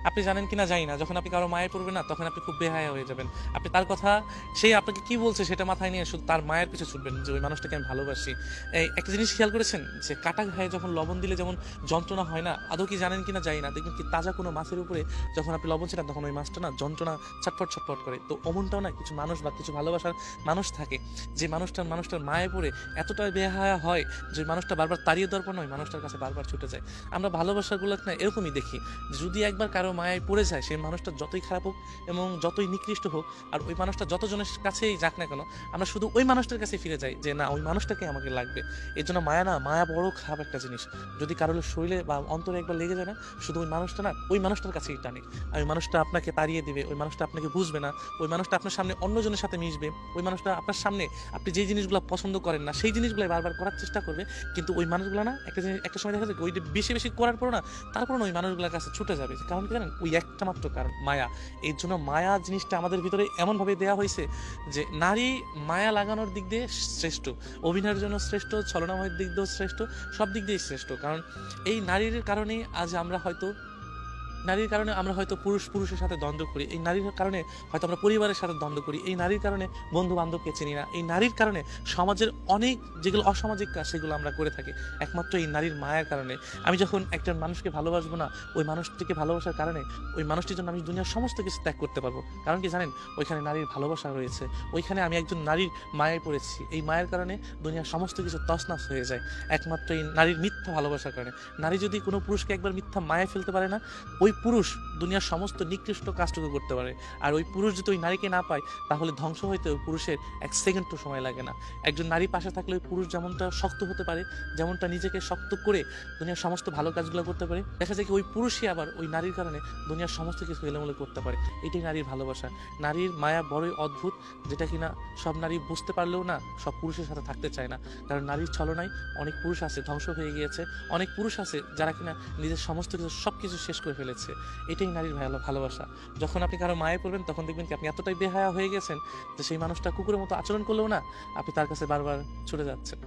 আপনি জানেন কিনা জানি না, যখন আপনি কারো মায়ে পড়বেন না তখন আপনি খুব বেহায়া হয়ে যাবেন। আপনি তার কথা, সে আপনাকে কি বলছে সেটা মাথায় নিয়ে শুধু তার মায়ের পিছু ছুটবেন যে ওই মানুষটাকে আমি ভালোবাসি। এই একটা জিনিস খেয়াল করেছেন যে কাটা ঘায়ে যখন লবণ দিলে যেমন যন্ত্রণা হয় না, আদৌ কি জানেন কিনা জানি না, দেখবেন কি তাজা কোনো মাছের উপরে যখন আপনি লবণ ছিটান তখন ওই মাছটা না যন্ত্রণা ছটফট ছটফট করে। তো অমনটাও না কিছু মানুষ বা কিছু ভালোবাসার মানুষ থাকে, যে মানুষটার মায়ে পড়ে এতটা বেহায়া হয় যে ওই মানুষটা বারবার তাড়িয়ে দেওয়ার পর নয় মানুষটার কাছে বারবার ছুটে যায়। আমরা ভালোবাসাগুলো না এরকমই দেখি, যদি একবার কারো মায়ায় পড়ে যায় সেই মানুষটা যতই খারাপ হোক এবং যতই নিকৃষ্ট হোক, আর ওই মানুষটা যতজনের কাছেই যাক না কেন, আমরা শুধু ওই মানুষটার কাছে ফিরে যাই যে না ওই মানুষটাকে আমাকে লাগবে। এর জন্য মায়া বড় খারাপ একটা জিনিস। যদি কারোর শরীরে বা অন্তরে একবার লেগে যায় না, শুধু ওই মানুষটা না ওই মানুষটার কাছেই টানে। আর ওই মানুষটা আপনাকে তাড়িয়ে দিবে, ওই মানুষটা আপনাকে বুঝবে না, ওই মানুষটা আপনার সামনে অন্যজনের সাথে মিশবে, ওই মানুষটা আপনার সামনে আপনি যে জিনিসগুলো পছন্দ করেন না সেই জিনিসগুলো বারবার করার চেষ্টা করবে। কিন্তু ওই মানুষগুলো না একটা সময় দেখা যায় ওই বেশি বেশি করার পর না তারপর ওই মানুষগুলোর কাছে ছুটে যাবে। কারণ কি জানেন, ওই একটা মাত্র কারণ মায়া। এই জন্য মায়া জিনিসটা আমাদের ভিতরে এমনভাবে দেওয়া হয়েছে যে নারী মায়া লাগানোর দিক দিয়ে শ্রেষ্ঠ, অভিনয়ের জন্য শ্রেষ্ঠ, ছলনাময়ের দিক দিয়েও শ্রেষ্ঠ, সব দিক দিয়েই শ্রেষ্ঠ। কারণ এই নারীর কারণেই আজ নারীর কারণে আমরা হয়তো পুরুষের সাথে দ্বন্দ্ব করি, এই নারীর কারণে হয়তো আমরা পরিবারের সাথে দ্বন্দ্ব করি, এই নারীর কারণে বন্ধু বান্ধবকে চিনি না, এই নারীর কারণে সমাজের অনেক যেগুলো অসামাজিক কাজ সেগুলো আমরা করে থাকি একমাত্র এই নারীর মায়ার কারণে। আমি যখন একজন মানুষকে ভালোবাসবো না, ওই মানুষটিকে ভালোবাসার কারণে ওই মানুষটির জন্য আমি দুনিয়ার সমস্ত কিছু ত্যাগ করতে পারবো। কারণ কি জানেন, ওইখানে নারীর ভালোবাসা রয়েছে, ওইখানে আমি একজন নারীর মায়ায় পড়েছি, এই মায়ের কারণে দুনিয়ার সমস্ত কিছু তছনছ হয়ে যায় একমাত্র এই নারীর মিথ্যা ভালোবাসার কারণে। নারী যদি কোনো পুরুষকে একবার মিথ্যা মায়ায় ফেলতে পারে না, ওই পুরুষ দুনিয়ার সমস্ত নিকৃষ্ট কাজটুকু করতে পারে। আর ওই পুরুষ যদি ওই নারীকে না পায় তাহলে ধ্বংস হইতে ওই পুরুষের এক সেকেন্ডও সময় লাগে না। একজন নারী পাশে থাকলে ওই পুরুষ যেমনটা শক্ত হতে পারে, যেমনটা নিজেকে শক্ত করে দুনিয়ার সমস্ত ভালো কাজগুলো করতে পারে, দেখা যায় কি ওই পুরুষই আবার ওই নারীর কারণে দুনিয়ার সমস্ত কিছু এলোমেলো করতে পারে। এটাই নারীর ভালোবাসা। নারীর মায়া বড়ই অদ্ভুত, যেটা কিনা সব নারী বুঝতে পারলেও না সব পুরুষের সাথে থাকতে চায় না। কারণ নারীর ছলনায় অনেক পুরুষ আছে ধ্বংস হয়ে গিয়েছে, অনেক পুরুষ আছে যারা কিনা নিজের সমস্ত কিছু সব কিছু শেষ করে ফেলেছে। এটাই নারীর ভালোবাসা। যখন আপনি কারো মায়ে পড়বেন তখন দেখবেন কি আপনি এতটাই বেহায়া হয়ে গেছেন যে সেই মানুষটা কুকুরের মতো আচরণ করলেও না আপনি তার কাছে বারবার ছুটে যাচ্ছেন।